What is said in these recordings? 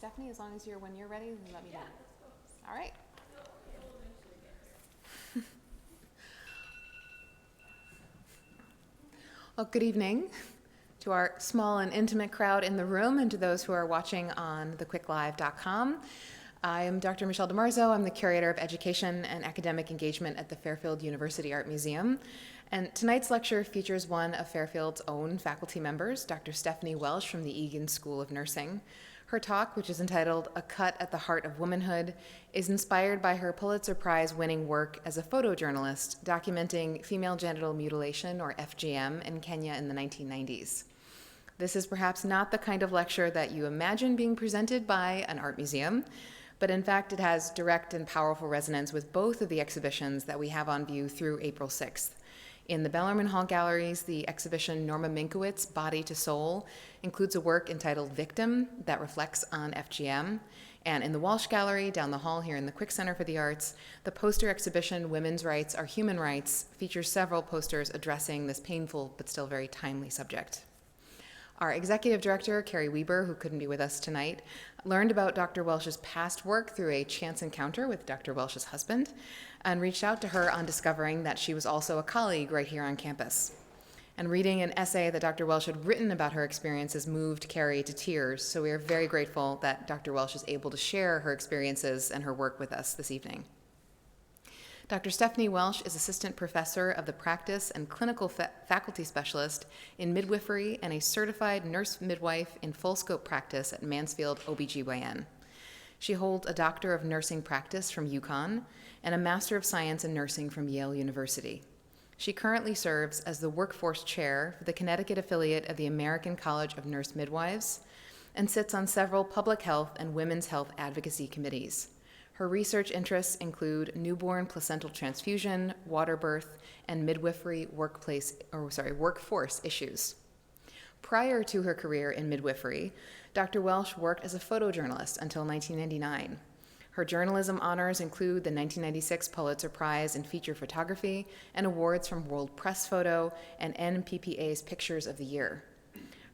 Stephanie, as long as when you're ready, let me know. All right. Well, good evening to our small and intimate crowd in the room and to those who are watching on thequicklive.com. I am Dr. Michelle DiMarzo. I'm the Curator of Education and Academic Engagement at the Fairfield University Art Museum. And tonight's lecture features one of Fairfield's own faculty members, Dr. Stephanie Welsh from the Egan School of Nursing. Her talk, which is entitled A Cut at the Heart of Womanhood, is inspired by her Pulitzer Prize winning work as a photojournalist documenting female genital mutilation, or FGM, in Kenya in the 1990s. This is perhaps not the kind of lecture that you imagine being presented by an art museum, but in fact it has direct and powerful resonance with both of the exhibitions that we have on view through April 6th. In the Bellarmine Hall Galleries, the exhibition Norma Minkowitz, Body to Soul, includes a work entitled Victim that reflects on FGM. And in the Walsh Gallery, down the hall here in the Quick Center for the Arts, the poster exhibition Women's Rights Are Human Rights features several posters addressing this painful but still very timely subject. Our executive director, Carrie Weber, who couldn't be with us tonight, learned about Dr. Welsh's past work through a chance encounter with Dr. Welsh's husband and reached out to her on discovering that she was also a colleague right here on campus. And reading an essay that Dr. Welsh had written about her experiences moved Carrie to tears, so we are very grateful that Dr. Welsh is able to share her experiences and her work with us this evening. Dr. Stephanie Welsh is Assistant Professor of the Practice and Clinical Faculty Specialist in Midwifery and a Certified Nurse Midwife in Full Scope Practice at Mansfield OBGYN. She holds a Doctor of Nursing Practice from UConn and a Master of Science in Nursing from Yale University. She currently serves as the Workforce Chair for the Connecticut affiliate of the American College of Nurse Midwives and sits on several public health and women's health advocacy committees. Her research interests include newborn placental transfusion, water birth, and midwifery workforce issues. Prior to her career in midwifery, Dr. Welsh worked as a photojournalist until 1999. Her journalism honors include the 1996 Pulitzer Prize in Feature Photography and awards from World Press Photo and NPPA's Pictures of the Year.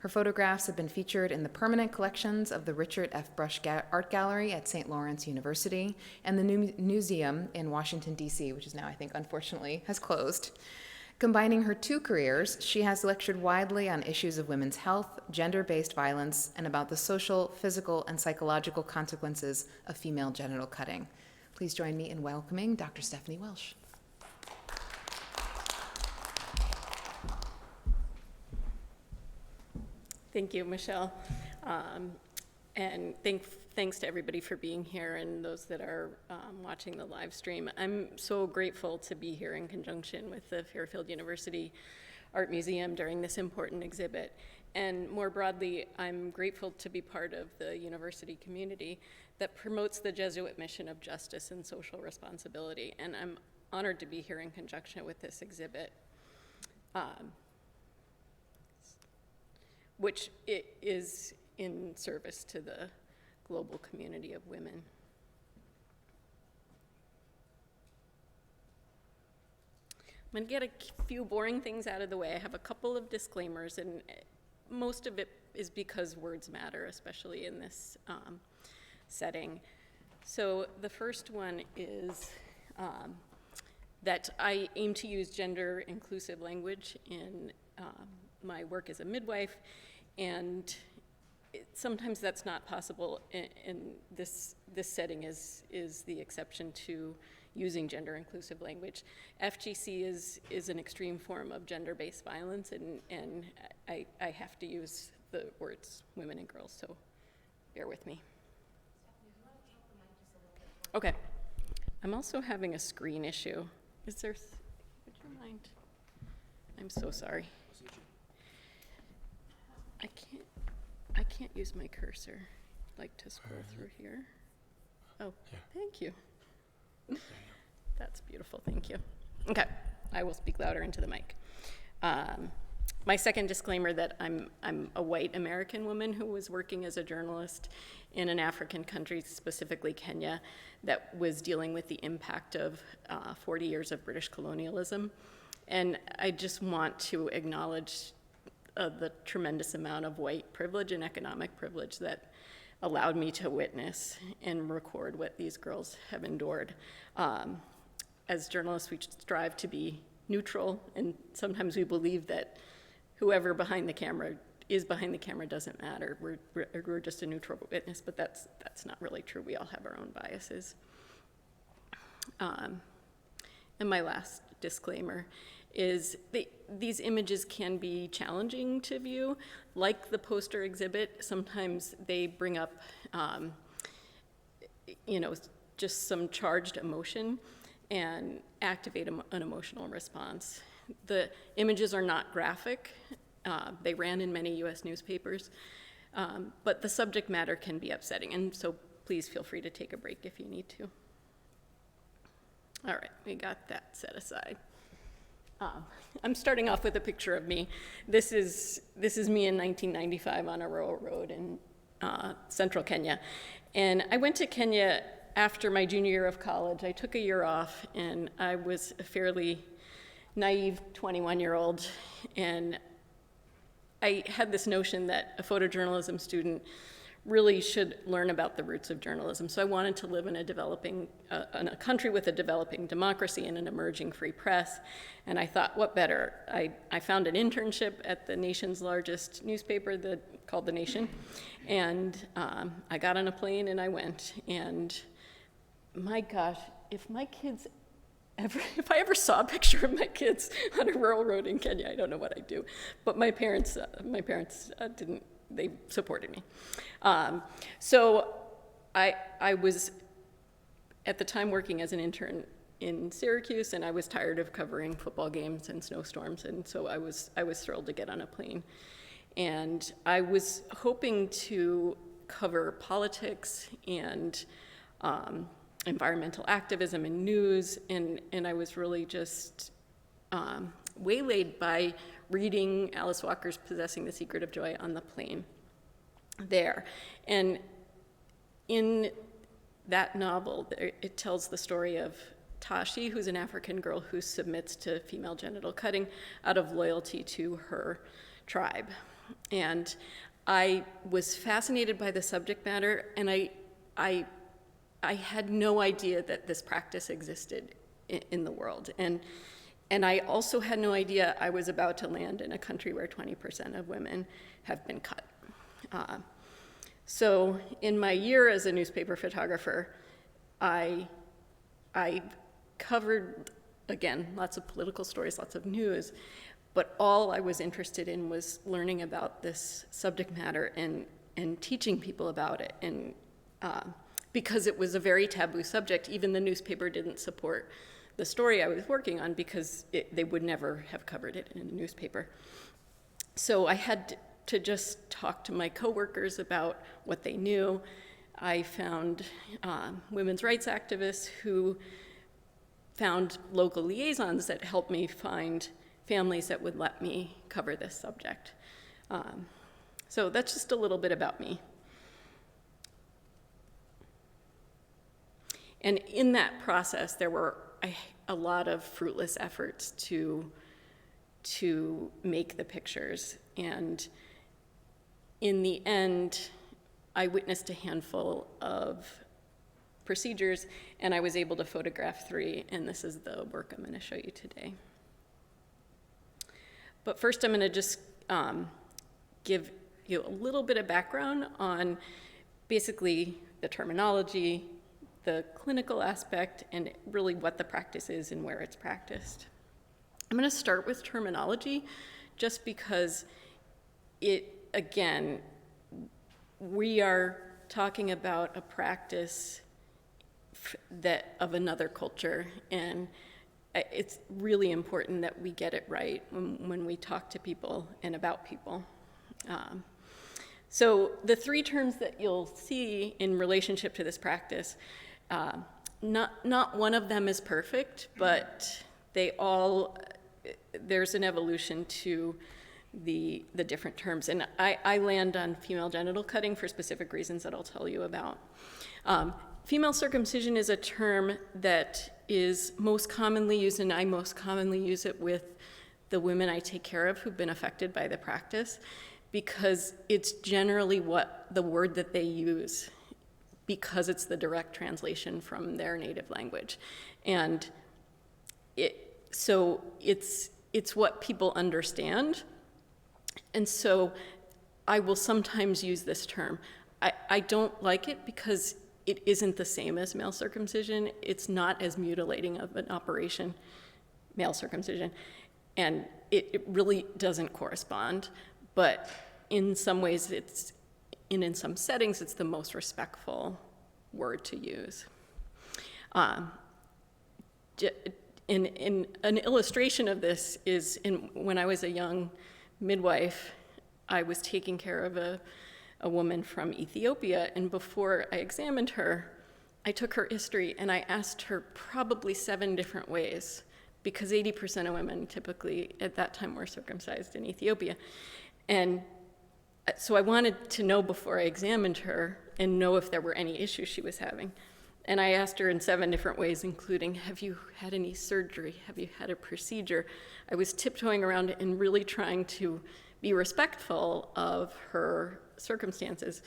Her photographs have been featured in the permanent collections of the Richard F. Brush Art Gallery at St. Lawrence University and the New Museum in Washington, D.C., which is now, I think, unfortunately, has closed. Combining her two careers, she has lectured widely on issues of women's health, gender-based violence, and about the social, physical, and psychological consequences of female genital cutting. Please join me in welcoming Dr. Stephanie Welsh. Thank you, Michelle. And thanks to everybody for being here and those that are watching the live stream. I'm so grateful to be here in conjunction with the Fairfield University Art Museum during this important exhibit. And more broadly, I'm grateful to be part of the university community that promotes the Jesuit mission of justice and social responsibility. And I'm honored to be here in conjunction with this exhibit. Which it is in service to the global community of women. I'm going to get a few boring things out of the way. I have a couple of disclaimers, and most of it is because words matter, especially in this setting. So the first one is that I aim to use gender-inclusive language in my work as a midwife, and sometimes that's not possible, and this setting is the exception to using gender-inclusive language. FGC is an extreme form of gender-based violence, and I have to use the words women and girls, so bear with me. Okay. I'm also having a screen issue. Would you mind? I'm so sorry. I can't use my cursor, like to scroll through here. Oh, yeah. Thank you. That's beautiful, thank you. Okay, I will speak louder into the mic. My second disclaimer that I'm a white American woman who was working as a journalist in an African country, specifically Kenya, that was dealing with the impact of 40 years of British colonialism. And I just want to acknowledge the tremendous amount of white privilege and economic privilege that allowed me to witness and record what these girls have endured. As journalists, we strive to be neutral, and sometimes we believe that whoever is behind the camera doesn't matter. We're just a neutral witness, but that's not really true. We all have our own biases. And my last disclaimer is these images can be challenging to view. Like the poster exhibit, sometimes they bring up, just some charged emotion and activate an emotional response. The images are not graphic. They ran in many US newspapers, but the subject matter can be upsetting, and so please feel free to take a break if you need to. All right, we got that set aside. I'm starting off with a picture of me. This is me in 1995 on a rural road in central Kenya. And I went to Kenya after my junior year of college. I took a year off, and I was a fairly naive 21-year-old, and I had this notion that a photojournalism student really should learn about the roots of journalism. So I wanted to live in a country with a developing democracy and an emerging free press. And I thought, what better? I found an internship at the nation's largest newspaper called The Nation. And I got on a plane and I went. And my gosh, if I ever saw a picture of my kids on a rural road in Kenya, I don't know what I'd do. But my parents didn't. They supported me. So I was at the time working as an intern in Syracuse, and I was tired of covering football games and snowstorms, and so I was thrilled to get on a plane. And I was hoping to cover politics and environmental activism and news, and I was really just waylaid by reading Alice Walker's Possessing the Secret of Joy on the plane there. And in that novel, it tells the story of Tashi, who's an African girl who submits to female genital cutting out of loyalty to her tribe. And I was fascinated by the subject matter, and I had no idea that this practice existed in the world. And I also had no idea I was about to land in a country where 20% of women have been cut. So in my year as a newspaper photographer, I covered, again, lots of political stories, lots of news, but all I was interested in was learning about this subject matter and teaching people about it. And because it was a very taboo subject, even the newspaper didn't support the story I was working on because they would never have covered it in a newspaper. So I had to just talk to my coworkers about what they knew. I found women's rights activists who found local liaisons that helped me find families that would let me cover this subject. So that's just a little bit about me. And in that process, there were a lot of fruitless efforts to make the pictures. And in the end, I witnessed a handful of procedures, and I was able to photograph 3, and this is the work I'm going to show you today. But first, I'm going to just give you a little bit of background on basically the terminology, the clinical aspect, and really what the practice is and where it's practiced. I'm going to start with terminology just because again, we are talking about a practice of another culture, and it's really important that we get it right when we talk to people and about people. So the 3 terms that you'll see in relationship to this practice, not one of them is perfect, but there's an evolution to the different terms. And I land on female genital cutting for specific reasons that I'll tell you about. Female circumcision is a term that is most commonly used, and I most commonly use it with the women I take care of who've been affected by the practice. because it's generally the word that they use, because it's the direct translation from their native language. And so it's what people understand. And so I will sometimes use this term. I don't like it because it isn't the same as male circumcision. It's not as mutilating of an operation, male circumcision, and it really doesn't correspond. But in some ways, in some settings, it's the most respectful word to use. In an illustration of this is when I was a young midwife, I was taking care of a woman from Ethiopia, and before I examined her, I took her history and I asked her probably 7 different ways, because 80% of women typically at that time were circumcised in Ethiopia. And so I wanted to know before I examined her and know if there were any issues she was having. And I asked her in 7 different ways, including, have you had any surgery? Have you had a procedure? I was tiptoeing around it and really trying to be respectful of her circumstances.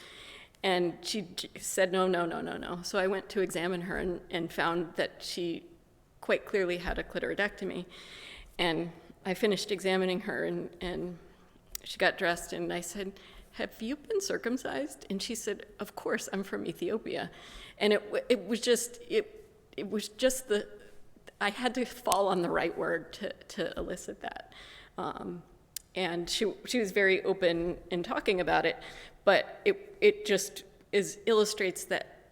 And she said, no. So I went to examine her and found that she quite clearly had a clitoridectomy. And I finished examining her, and she got dressed, and I said, have you been circumcised? And she said, of course, I'm from Ethiopia. And it was just I had to fall on the right word to elicit that. And she was very open in talking about it, but it just illustrates that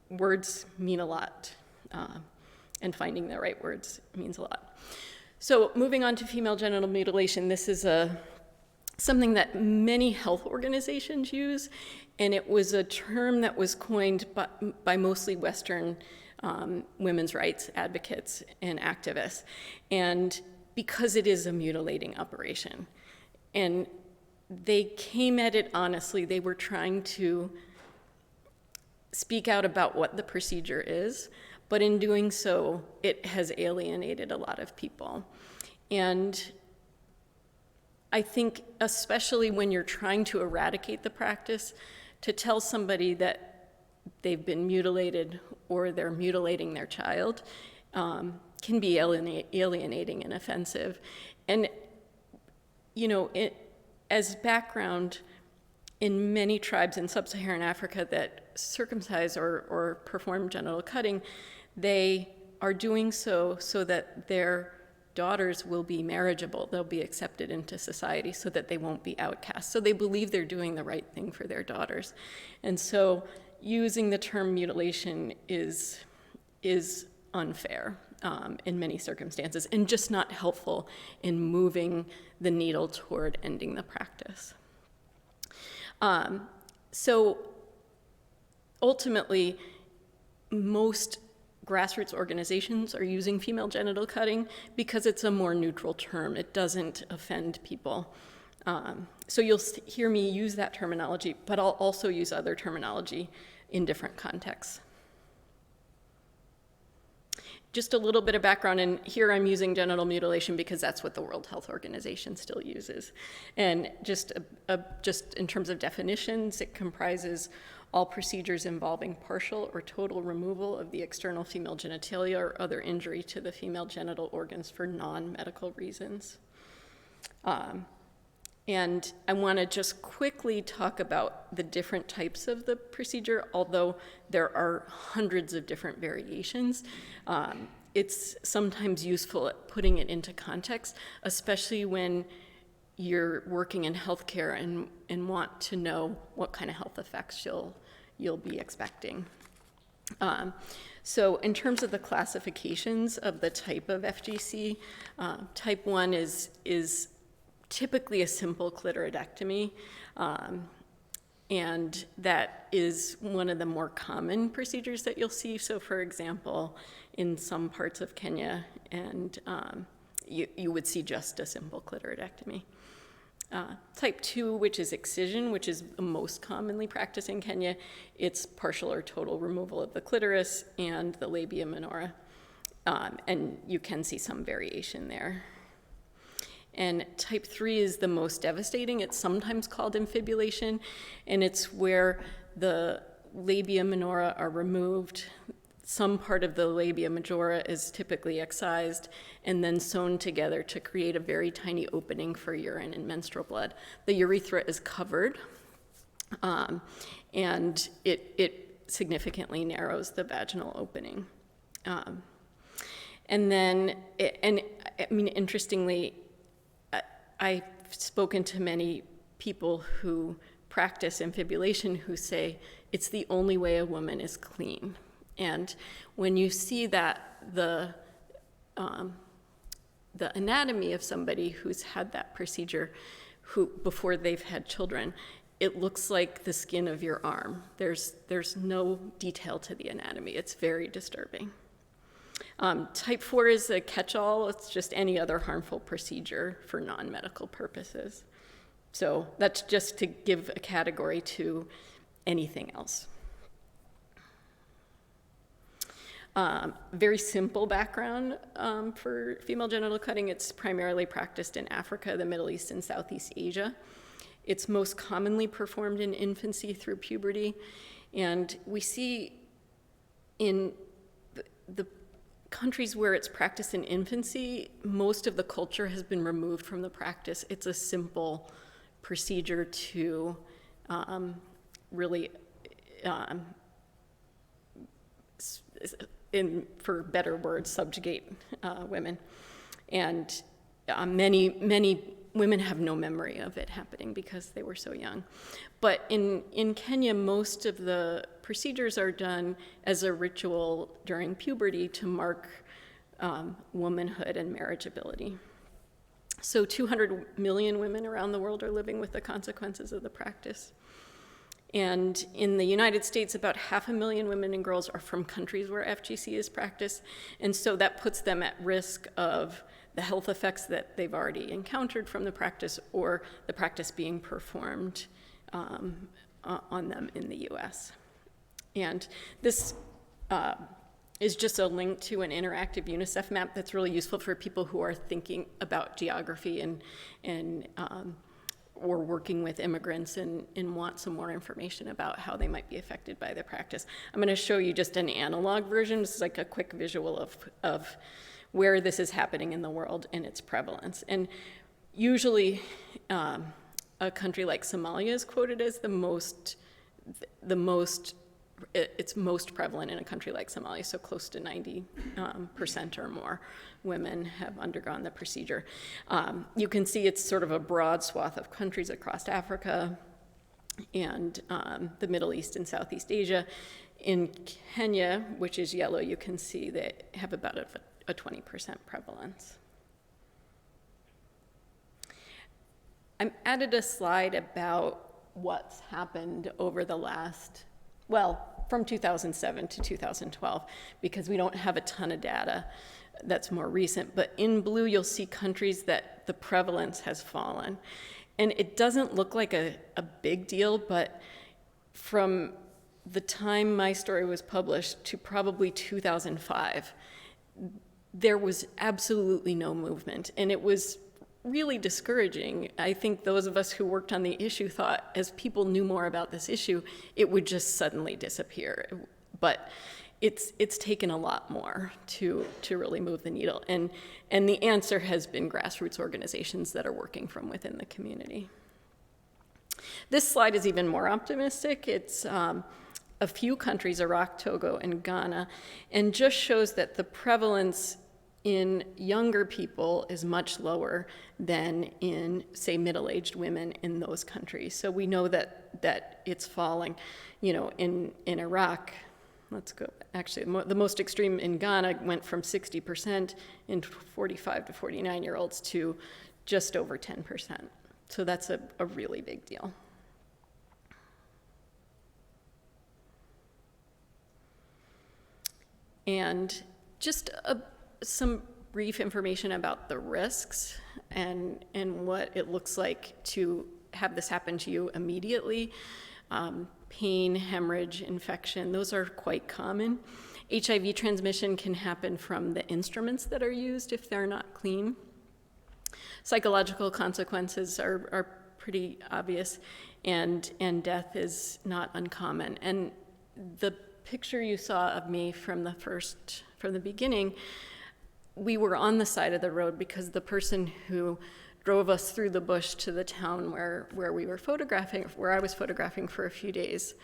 words mean a lot, and finding the right words means a lot. So moving on to female genital mutilation, this is something that many health organizations use, and it was a term that was coined by mostly Western women's rights advocates and activists, and because it is a mutilating operation. And they came at it honestly. They were trying to speak out about what the procedure is, but in doing so, it has alienated a lot of people. And I think especially when you're trying to eradicate the practice, to tell somebody that they've been mutilated or they're mutilating their child can be alienating and offensive. And, as background, in many tribes in sub-Saharan Africa that circumcise or perform genital cutting, they are doing so that their daughters will be marriageable. They'll be accepted into society so that they won't be outcast. So they believe they're doing the right thing for their daughters. And so using the term mutilation is unfair in many circumstances, and just not helpful in moving the needle toward ending the practice. So ultimately, most grassroots organizations are using female genital cutting because it's a more neutral term. It doesn't offend people. So you'll hear me use that terminology, but I'll also use other terminology in different contexts. Just a little bit of background, and here I'm using genital mutilation because that's what the World Health Organization still uses. And just in terms of definitions, it comprises all procedures involving partial or total removal of the external female genitalia or other injury to the female genital organs for non-medical reasons. And I want to just quickly talk about the different types of the procedure, although there are hundreds of different variations. It's sometimes useful at putting it into context, especially when you're working in healthcare and want to know what kind of health effects you'll be expecting. So in terms of the classifications of the type of FGC, type 1 is typically a simple clitoridectomy, and that is one of the more common procedures that you'll see. So for example, in some parts of Kenya, and you would see just a simple clitoridectomy. Type 2, which is excision, which is the most commonly practiced in Kenya, it's partial or total removal of the clitoris and the labia minora, and you can see some variation there. And type 3 is the most devastating. It's sometimes called infibulation, and it's where the labia minora are removed. Some part of the labia majora is typically excised and then sewn together to create a very tiny opening for urine and menstrual blood. The urethra is covered, and it significantly narrows the vaginal opening. And then, interestingly, I've spoken to many people who practice infibulation who say it's the only way a woman is clean. And when you see that the anatomy of somebody who's had that procedure, before they've had children, it looks like the skin of your arm. There's no detail to the anatomy. It's very disturbing. Type 4 is a catch-all. It's just any other harmful procedure for non-medical purposes. So that's just to give a category to anything else. Very simple background for female genital cutting. It's primarily practiced in Africa, the Middle East, and Southeast Asia. It's most commonly performed in infancy through puberty. And we see in the countries where it's practiced in infancy, most of the culture has been removed from the practice. It's a simple procedure to really, for better words, subjugate women. And many women have no memory of it happening because they were so young. But in Kenya, most of the procedures are done as a ritual during puberty to mark womanhood and marriageability. So 200 million women around the world are living with the consequences of the practice. And in the United States, about 500,000 women and girls are from countries where FGC is practiced. And so that puts them at risk of the health effects that they've already encountered from the practice, or the practice being performed on them in the US. And this is just a link to an interactive UNICEF map that's really useful for people who are thinking about geography and or working with immigrants and want some more information about how they might be affected by the practice. I'm going to show you just an analog version. This is like a quick visual of where this is happening in the world and its prevalence. And usually a country like Somalia is quoted as it's most prevalent in a country like Somalia, so close to 90% or more women have undergone the procedure. You can see it's sort of a broad swath of countries across Africa and the Middle East and Southeast Asia. In Kenya, which is yellow, you can see they have about a 20% prevalence. I added a slide about what's happened over the last, from 2007 to 2012, because we don't have a ton of data that's more recent. But in blue, you'll see countries that the prevalence has fallen. And it doesn't look like a big deal, but from the time my story was published to probably 2005, there was absolutely no movement. And it was really discouraging. I think those of us who worked on the issue thought as people knew more about this issue, it would just suddenly disappear. But it's taken a lot more to really move the needle. And the answer has been grassroots organizations that are working from within the community. This slide is even more optimistic. It's a few countries, Iraq, Togo, and Ghana, and just shows that the prevalence in younger people is much lower than in, say, middle-aged women in those countries. So we know that it's falling. You know, in Iraq, let's go, actually, the most extreme in Ghana went from 60% in 45 to 49-year-olds to just over 10%. So that's a really big deal. And just some brief information about the risks and what it looks like to have this happen to you immediately. Pain, hemorrhage, infection, those are quite common. HIV transmission can happen from the instruments that are used if they're not clean. Psychological consequences are pretty obvious, and death is not uncommon. And the picture you saw of me from the beginning, we were on the side of the road because the person who drove us through the bush to the town where we were photographing, where I was photographing for a few days,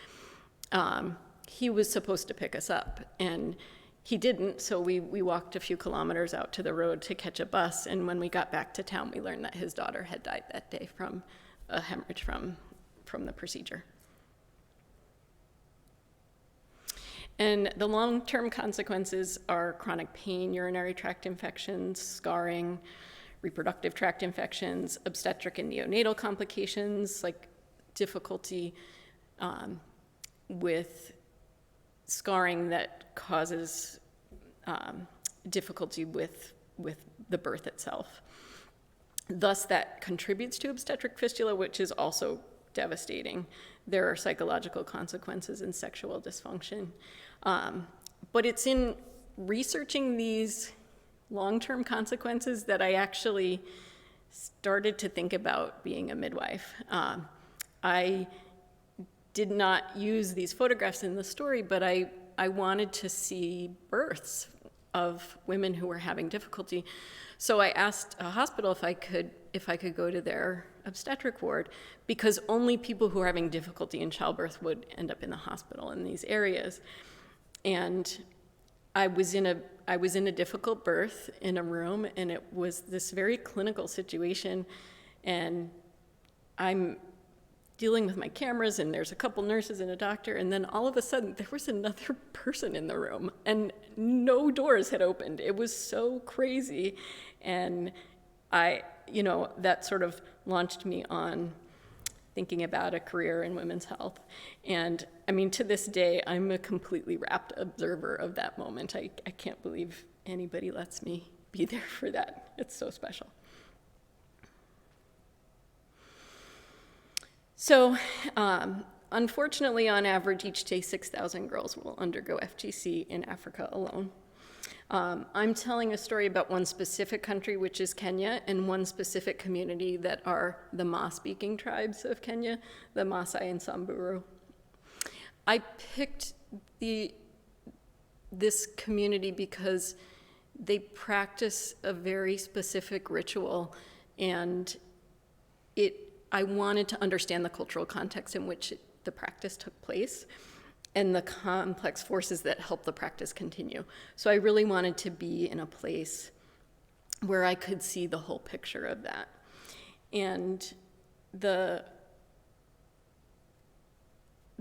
he was supposed to pick us up, and he didn't, so we walked a few kilometers out to the road to catch a bus, and when we got back to town, we learned that his daughter had died that day from a hemorrhage from the procedure. And the long-term consequences are chronic pain, urinary tract infections, scarring, reproductive tract infections, obstetric and neonatal complications, like difficulty with scarring that causes difficulty with the birth itself. Thus, that contributes to obstetric fistula, which is also devastating. There are psychological consequences and sexual dysfunction. But it's in researching these long-term consequences that I actually started to think about being a midwife. I did not use these photographs in the story, but I wanted to see births of women who were having difficulty. So I asked a hospital if I could go to their obstetric ward, because only people who are having difficulty in childbirth would end up in the hospital in these areas. And I was in a difficult birth in a room, and it was this very clinical situation, and I'm dealing with my cameras, and there's a couple nurses and a doctor, and then all of a sudden there was another person in the room, and no doors had opened. It was so crazy, and that sort of launched me on thinking about a career in women's health. And I mean, to this day, I'm a completely rapt observer of that moment. I can't believe anybody lets me be there for that. It's so special. So, unfortunately, on average, each day 6,000 girls will undergo FGC in Africa alone. I'm telling a story about one specific country, which is Kenya, and one specific community that are the Ma-speaking tribes of Kenya, the Maasai and Samburu. I picked this community because they practice a very specific ritual, and I wanted to understand the cultural context in which the practice took place and the complex forces that help the practice continue. So I really wanted to be in a place where I could see the whole picture of that. And the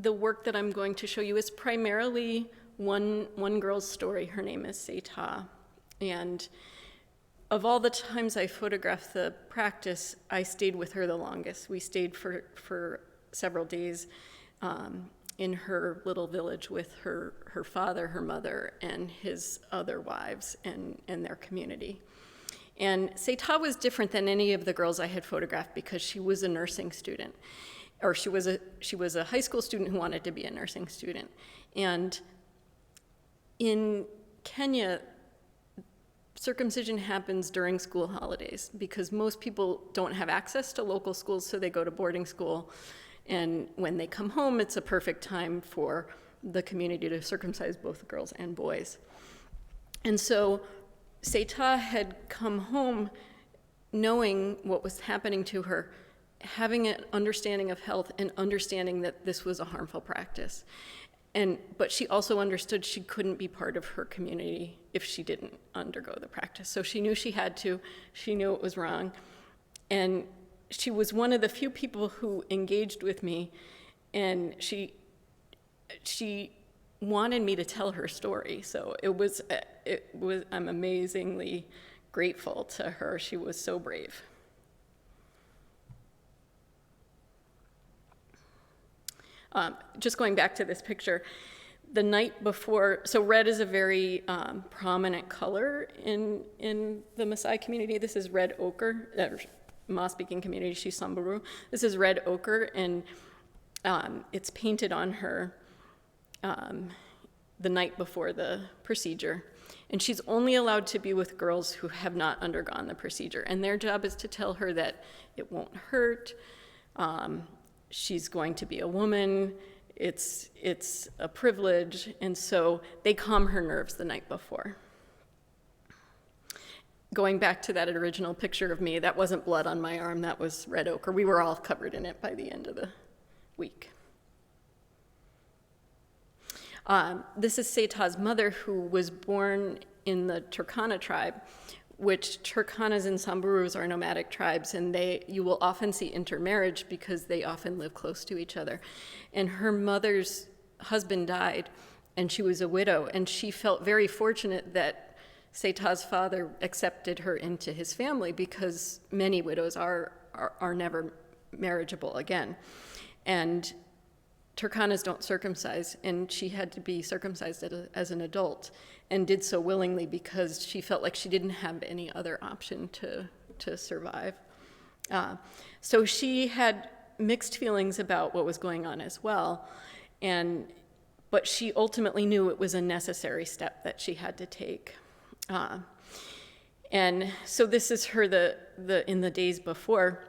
work that I'm going to show you is primarily one girl's story. Her name is Sata. And of all the times I photographed the practice, I stayed with her the longest. We stayed for several days in her little village with her father, her mother, and his other wives and their community. And Sata was different than any of the girls I had photographed because she was a nursing student, or she was a high school student who wanted to be a nursing student. And in Kenya, circumcision happens during school holidays because most people don't have access to local schools, so they go to boarding school. And when they come home, it's a perfect time for the community to circumcise both girls and boys. And so Sata had come home knowing what was happening to her, having an understanding of health and understanding that this was a harmful practice. But she also understood she couldn't be part of her community if she didn't undergo the practice. So she knew she had to, she knew it was wrong. And she was one of the few people who engaged with me, and she wanted me to tell her story. So I'm amazingly grateful to her. She was so brave. Just going back to this picture, the night before, so red is a very prominent color in the Maasai community. This is red ochre. Ma-speaking community, she's Samburu. This is red ochre, and it's painted on her the night before the procedure. And she's only allowed to be with girls who have not undergone the procedure. And their job is to tell her that it won't hurt, she's going to be a woman, it's a privilege, and so they calm her nerves the night before. Going back to that original picture of me, that wasn't blood on my arm, that was red ochre. We were all covered in it by the end of the week. This is Sata's mother, who was born in the Turkana tribe, which Turkanas and Samburus are nomadic tribes, and you will often see intermarriage because they often live close to each other. And her mother's husband died, and she was a widow, and she felt very fortunate that Sata's father accepted her into his family, because many widows are never marriageable again. And Turkanas don't circumcise, and she had to be circumcised as an adult, and did so willingly because she felt like she didn't have any other option to survive. So she had mixed feelings about what was going on as well, but she ultimately knew it was a necessary step that she had to take. And so this is her in the days before.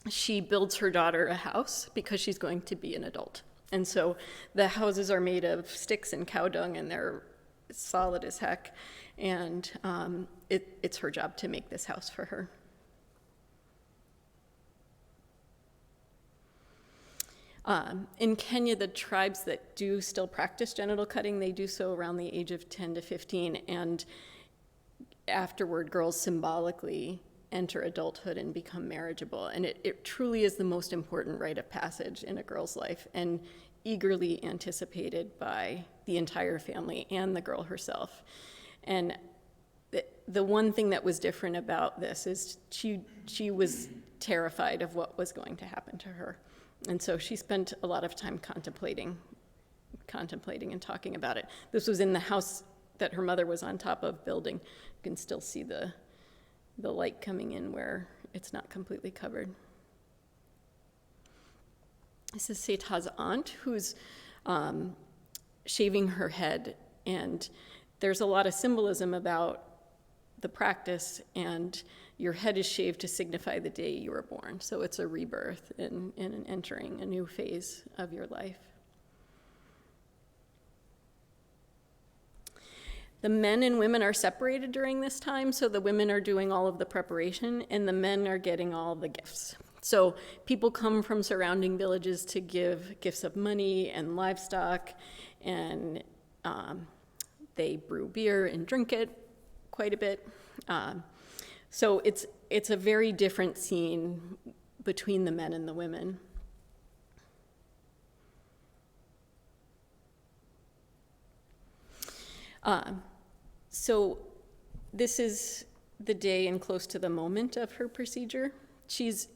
She builds her daughter a house because she's going to be an adult. And so the houses are made of sticks and cow dung, and they're solid as heck. And it's her job to make this house for her. In Kenya, the tribes that do still practice genital cutting, they do so around the age of 10 to 15. And afterward, girls symbolically enter adulthood and become marriageable. And it truly is the most important rite of passage in a girl's life, and eagerly anticipated by the entire family and the girl herself. And the one thing that was different about this is she was terrified of what was going to happen to her. And so she spent a lot of time contemplating and talking about it. This was in the house that her mother was on top of building. You can still see the light coming in where it's not completely covered. This is Sata's aunt, who's shaving her head, and there's a lot of symbolism about the practice, and your head is shaved to signify the day you were born. So it's a rebirth and an entering a new phase of your life. The men and women are separated during this time, so the women are doing all of the preparation, and the men are getting all the gifts. So people come from surrounding villages to give gifts of money and livestock, and they brew beer and drink it quite a bit. So it's a very different scene between the men and the women. So this is the day and close to the moment of her procedure. She's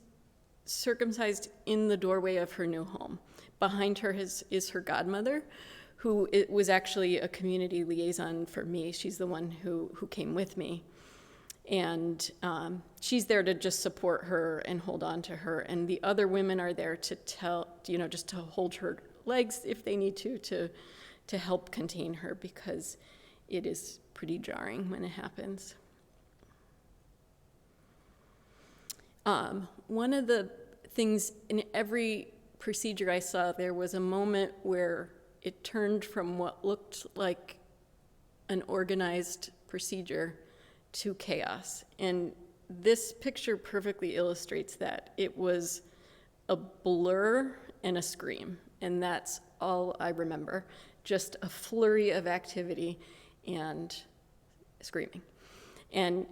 circumcised in the doorway of her new home. Behind her is her godmother, who was actually a community liaison for me. She's the one who came with me. And she's there to just support her and hold on to her. And the other women are there to just to hold her legs if they need to help contain her, because it is pretty jarring when it happens. One of the things in every procedure I saw, there was a moment where it turned from what looked like an organized procedure to chaos. And this picture perfectly illustrates that. It was a blur and a scream, and that's all I remember. Just a flurry of activity and screaming. And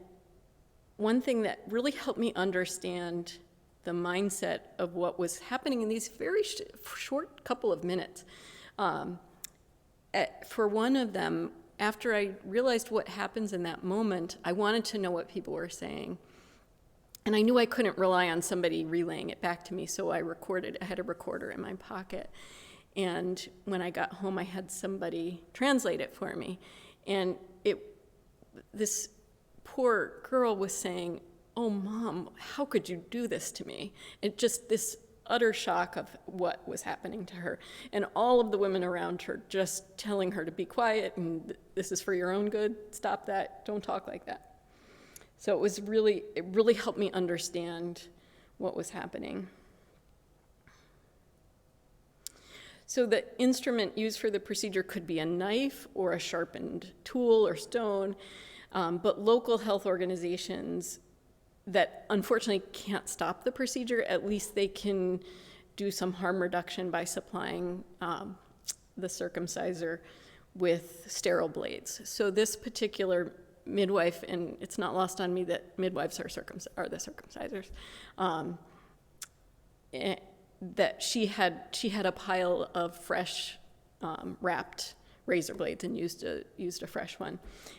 one thing that really helped me understand the mindset of what was happening in these very short couple of minutes. For one of them, after I realized what happens in that moment, I wanted to know what people were saying. And I knew I couldn't rely on somebody relaying it back to me, so I recorded. I had a recorder in my pocket. And when I got home, I had somebody translate it for me. And this poor girl was saying, "Oh, Mom, how could you do this to me?" And just this utter shock of what was happening to her. And all of the women around her just telling her to be quiet and this is for your own good, stop that, don't talk like that. So it really helped me understand what was happening. So the instrument used for the procedure could be a knife or a sharpened tool or stone, but local health organizations that unfortunately can't stop the procedure, at least they can do some harm reduction by supplying the circumciser with sterile blades. So this particular midwife, and it's not lost on me that midwives are the circumcisers, that she had a pile of fresh wrapped razor blades and used a fresh one.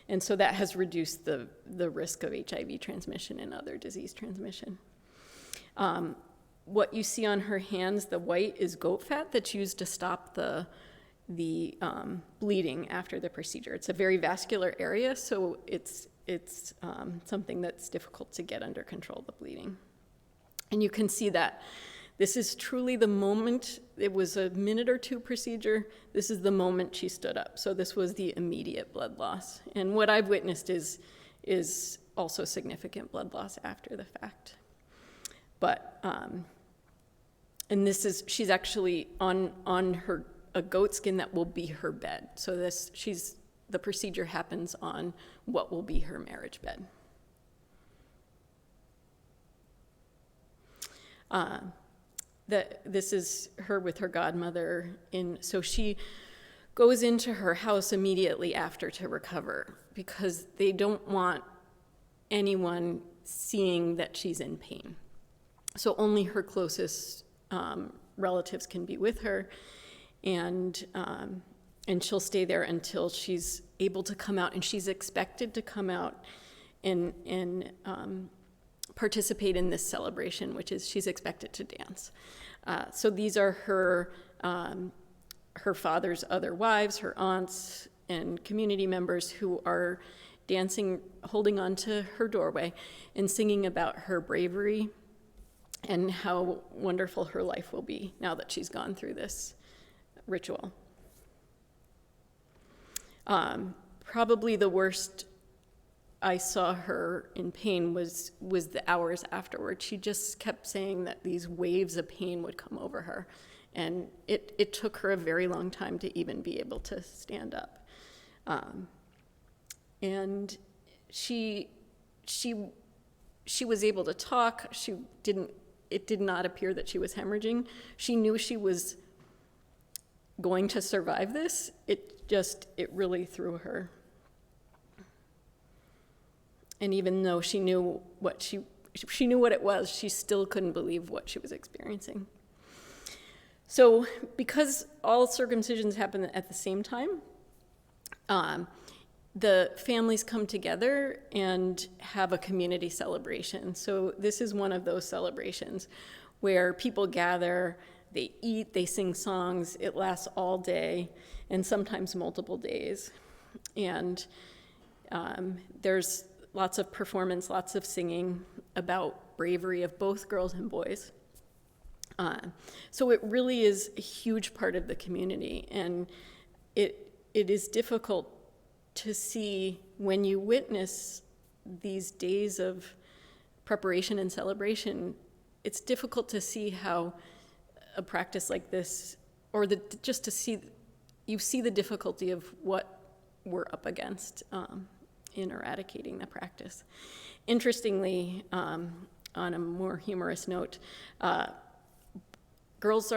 And so that has reduced the risk of HIV transmission and other disease transmission. What you see on her hands, the white, is goat fat that's used to stop the bleeding after the procedure. It's a very vascular area, so it's something that's difficult to get under control, the bleeding. And you can see that this is truly the moment. It was a minute or two procedure. This is the moment she stood up. So this was the immediate blood loss. And what I've witnessed is also significant blood loss after the fact. But, and she's actually on a goat skin that will be her bed. So the procedure happens on what will be her marriage bed. This is her with her godmother. So she goes into her house immediately after to recover because they don't want anyone seeing that she's in pain. So only her closest relatives can be with her, and she'll stay there until she's able to come out, and she's expected to come out and participate in this celebration, which is she's expected to dance. So these are her father's other wives, her aunts, and community members who are dancing, holding on to her doorway and singing about her bravery and how wonderful her life will be now that she's gone through this ritual. Probably the worst I saw her in pain was the hours afterward. She just kept saying that these waves of pain would come over her. And it took her a very long time to even be able to stand up. And she was able to talk. It did not appear that she was hemorrhaging. She knew she was going to survive this. It really threw her. And even though she knew what it was, she still couldn't believe what she was experiencing. So because all circumcisions happen at the same time, the families come together and have a community celebration. So this is one of those celebrations where people gather, they eat, they sing songs. It lasts all day and sometimes multiple days. And there's lots of performance, lots of singing about bravery of both girls and boys. So it really is a huge part of the community, and it is difficult to see when you witness these days of preparation and celebration. It's difficult to see how a practice like this, or you see the difficulty of what we're up against in eradicating the practice. Interestingly, on a more humorous note, girls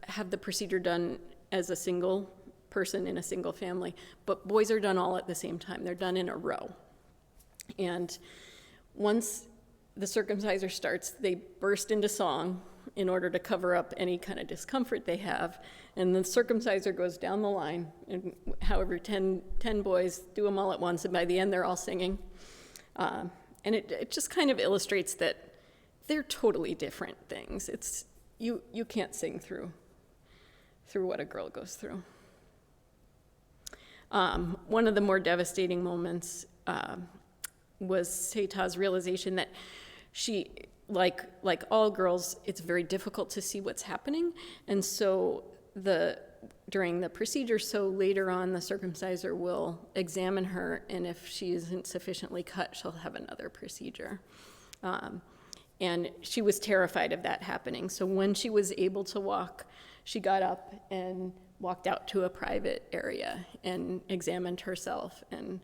have the procedure done as a single person in a single family, but boys are done all at the same time. They're done in a row. And once the circumciser starts, they burst into song in order to cover up any kind of discomfort they have. And the circumciser goes down the line, and however 10 boys do them all at once, and by the end they're all singing. And it just kind of illustrates that they're totally different things. You can't sing through what a girl goes through. One of the more devastating moments was Sata's realization that she like all girls, it's very difficult to see what's happening. And so during the procedure, so later on, the circumciser will examine her, and if she isn't sufficiently cut, she'll have another procedure. And she was terrified of that happening. So when she was able to walk, she got up and walked out to a private area and examined herself. And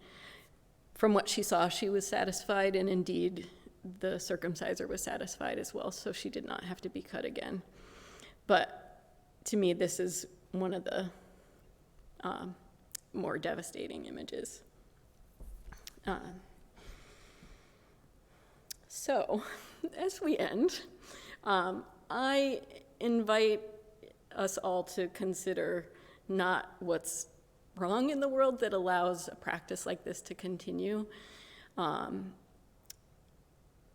from what she saw, she was satisfied, and indeed, the circumciser was satisfied as well, so she did not have to be cut again. But to me, this is one of the more devastating images. So, as we end, I invite us all to consider not what's wrong in the world that allows a practice like this to continue,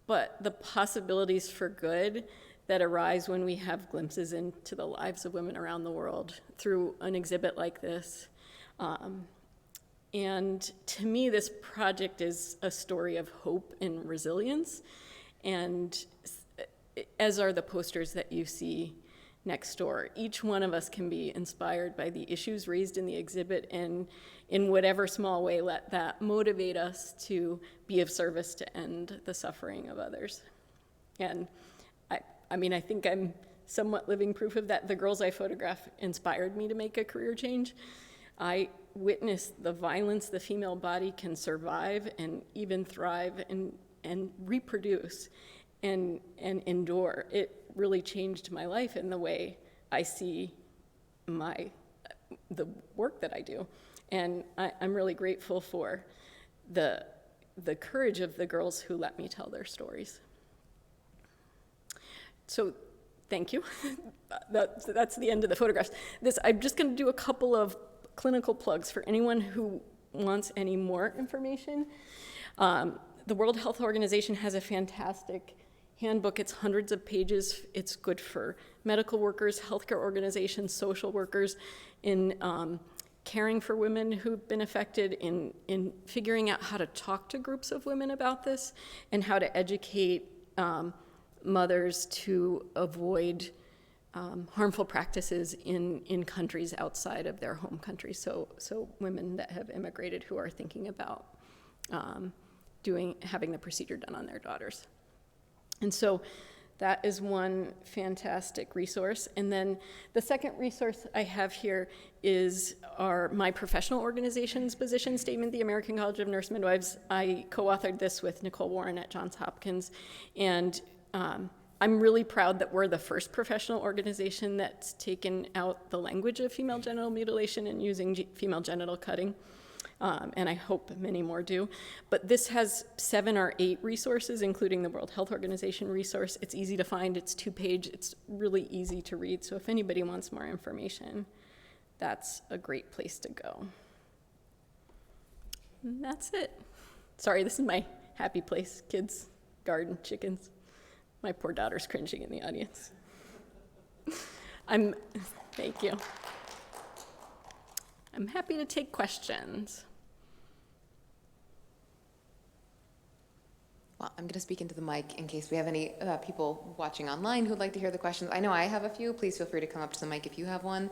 but the possibilities for good that arise when we have glimpses into the lives of women around the world through an exhibit like this. And to me, this project is a story of hope and resilience, and as are the posters that you see next door. Each one of us can be inspired by the issues raised in the exhibit, and in whatever small way, let that motivate us to be of service to end the suffering of others. And I think I'm somewhat living proof of that. The girls I photograph inspired me to make a career change. I witnessed the violence the female body can survive and even thrive and reproduce and endure. It really changed my life in the way I see the work that I do. And I'm really grateful for the courage of the girls who let me tell their stories. So thank you. That's the end of the photographs. I'm just going to do a couple of clinical plugs for anyone who wants any more information. The World Health Organization has a fantastic handbook. It's hundreds of pages. It's good for medical workers, healthcare organizations, social workers in caring for women who've been affected, in figuring out how to talk to groups of women about this, and how to educate mothers to avoid harmful practices in countries outside of their home country. So women that have immigrated who are thinking about having the procedure done on their daughters. And so that is one fantastic resource. And then the second resource I have here is my professional organization's position statement, the American College of Nurse Midwives. I co-authored this with Nicole Warren at Johns Hopkins. And I'm really proud that we're the first professional organization that's taken out the language of female genital mutilation and using female genital cutting. And I hope many more do. But this has 7 or 8 resources, including the World Health Organization resource. It's easy to find, it's 2-page, it's really easy to read. So if anybody wants more information, that's a great place to go. And that's it. Sorry, this is my happy place. Kids, garden, chickens. My poor daughter's cringing in the audience. Thank you. I'm happy to take questions. Well, I'm going to speak into the mic in case we have any people watching online who'd like to hear the questions. I know I have a few. Please feel free to come up to the mic if you have one.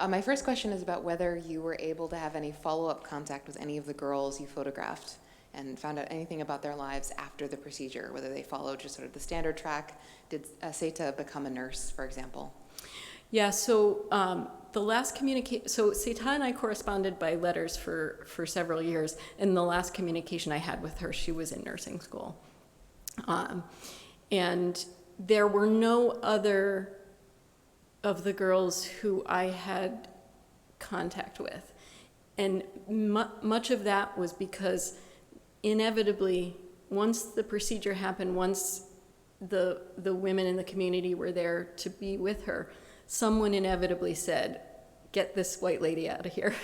My first question is about whether you were able to have any follow-up contact with any of the girls you photographed and found out anything about their lives after the procedure, whether they followed just sort of the standard track. Did Sata become a nurse, for example? Yeah, so the last so Sata and I corresponded by letters for several years, and the last communication I had with her, she was in nursing school. And there were no other of the girls who I had contact with. And much of that was because inevitably, once the procedure happened, once the women in the community were there to be with her, someone inevitably said, "Get this white lady out of here."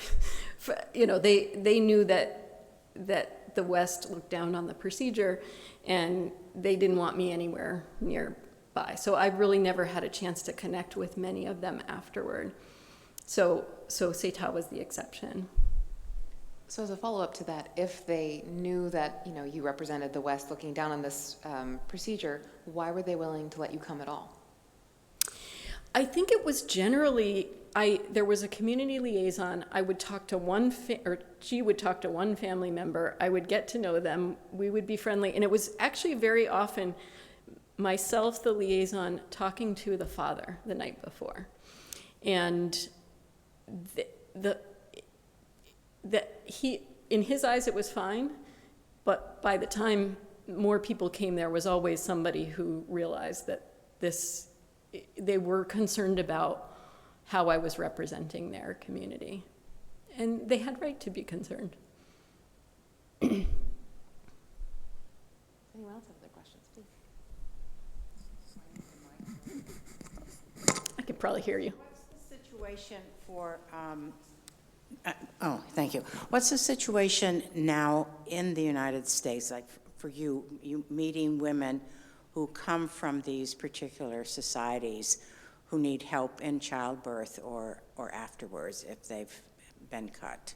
They knew that the West looked down on the procedure, and they didn't want me anywhere nearby. So I really never had a chance to connect with many of them afterward. So Sata was the exception. So as a follow-up to that, if they knew that, you know, you represented the West looking down on this procedure, why were they willing to let you come at all? I think it was generally, there was a community liaison. I would talk to she would talk to one family member. I would get to know them. We would be friendly. And it was actually very often myself, the liaison, talking to the father the night before. And in his eyes, it was fine. But by the time more people came, there was always somebody who realized that they were concerned about how I was representing their community. And they had right to be concerned. Anyone else have other questions, please? I could probably hear you. What's the situation for, thank you. What's the situation now in the United States, like for you meeting women who come from these particular societies who need help in childbirth or afterwards if they've been cut?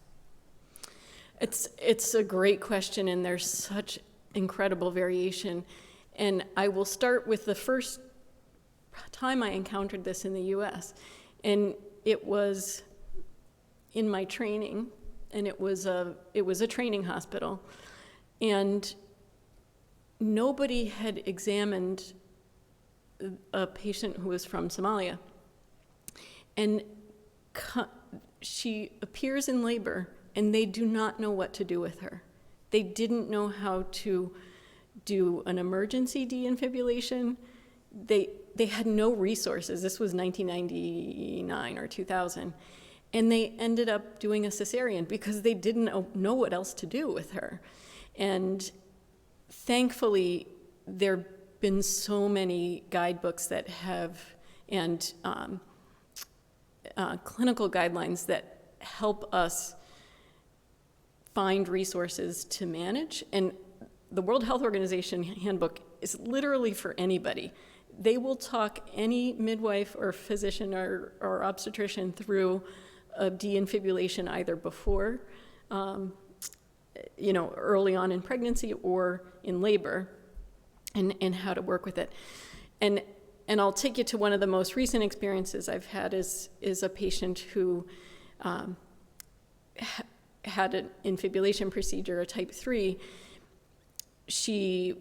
It's a great question, and there's such incredible variation. And I will start with the first time I encountered this in the US. And it was in my training, and it was a training hospital. And nobody had examined a patient who was from Somalia. And she appears in labor, and they do not know what to do with her. They didn't know how to do an emergency defibrillation. They had no resources. This was 1999 or 2000. And they ended up doing a cesarean because they didn't know what else to do with her. And thankfully, there have been so many guidebooks that have, and clinical guidelines that help us find resources to manage. And the World Health Organization handbook is literally for anybody. They will talk any midwife or physician or obstetrician through a de-infibulation either before, early on in pregnancy or in labor, and how to work with it. And I'll take you to one of the most recent experiences I've had is a patient who had an infibulation procedure, a type 3. She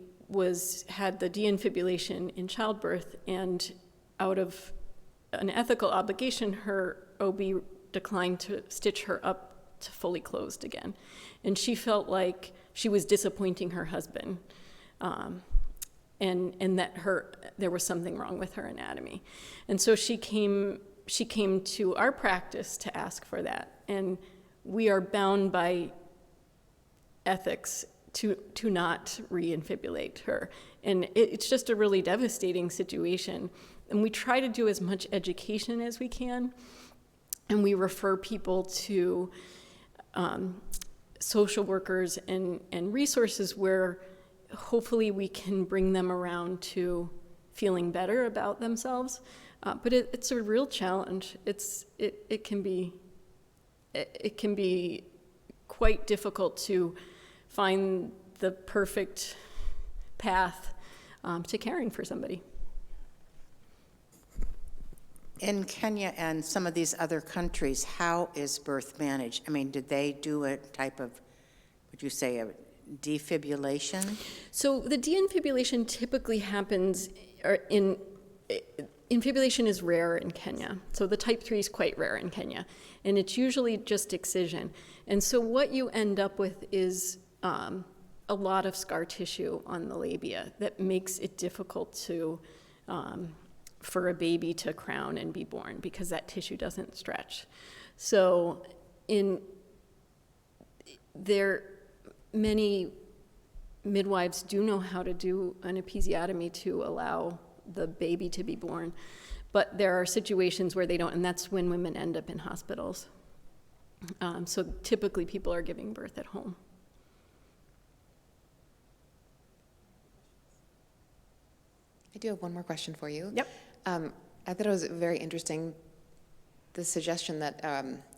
had the de-infibulation in childbirth, and out of an ethical obligation, her OB declined to stitch her up to fully closed again. And she felt like she was disappointing her husband, and that there was something wrong with her anatomy. And so she came to our practice to ask for that. And we are bound by ethics to not re-infibulate her. And it's just a really devastating situation. And we try to do as much education as we can. And we refer people to social workers and resources where hopefully we can bring them around to feeling better about themselves. But it's a real challenge. It can be quite difficult to find the perfect path to caring for somebody. In Kenya and some of these other countries, how is birth managed? I mean, did they do a type of, would you say, a defibrillation? So the de-infibulation typically happens infibulation is rare in Kenya. So the type 3 is quite rare in Kenya. And it's usually just excision. And so what you end up with is a lot of scar tissue on the labia that makes it difficult for a baby to crown and be born because that tissue doesn't stretch. So many midwives do know how to do an episiotomy to allow the baby to be born, but there are situations where they don't, and that's when women end up in hospitals. So typically people are giving birth at home. I do have one more question for you. Yep. I thought it was very interesting, the suggestion that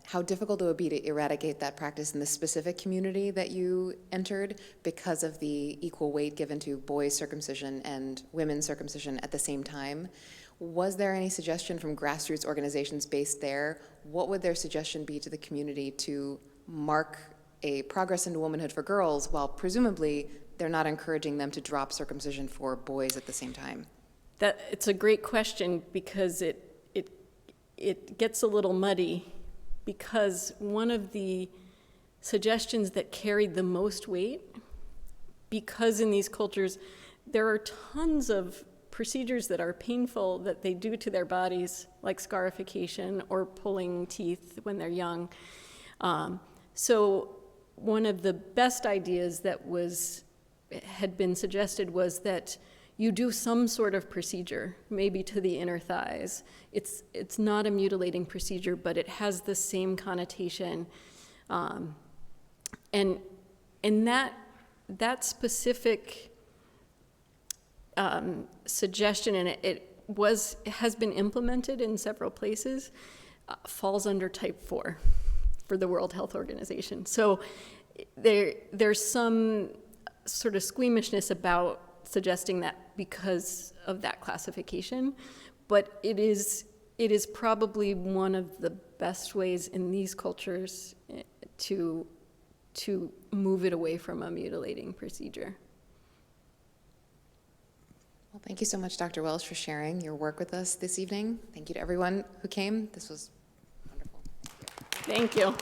how difficult it would be to eradicate that practice in the specific community that you entered because of the equal weight given to boys' circumcision and women's circumcision at the same time. Was there any suggestion from grassroots organizations based there? What would their suggestion be to the community to mark a progress into womanhood for girls while presumably they're not encouraging them to drop circumcision for boys at the same time? It's a great question because it gets a little muddy, because one of the suggestions that carried the most weight, because in these cultures there are tons of procedures that are painful that they do to their bodies, like scarification or pulling teeth when they're young. So one of the best ideas that had been suggested was that you do some sort of procedure, maybe to the inner thighs. It's not a mutilating procedure, but it has the same connotation. And that specific suggestion, and it has been implemented in several places, falls under Type 4 for the World Health Organization. So there's some sort of squeamishness about suggesting that because of that classification, but it is probably one of the best ways in these cultures to move it away from a mutilating procedure. Well, thank you so much, Dr. Welsh, for sharing your work with us this evening. Thank you to everyone who came. This was wonderful. Thank you.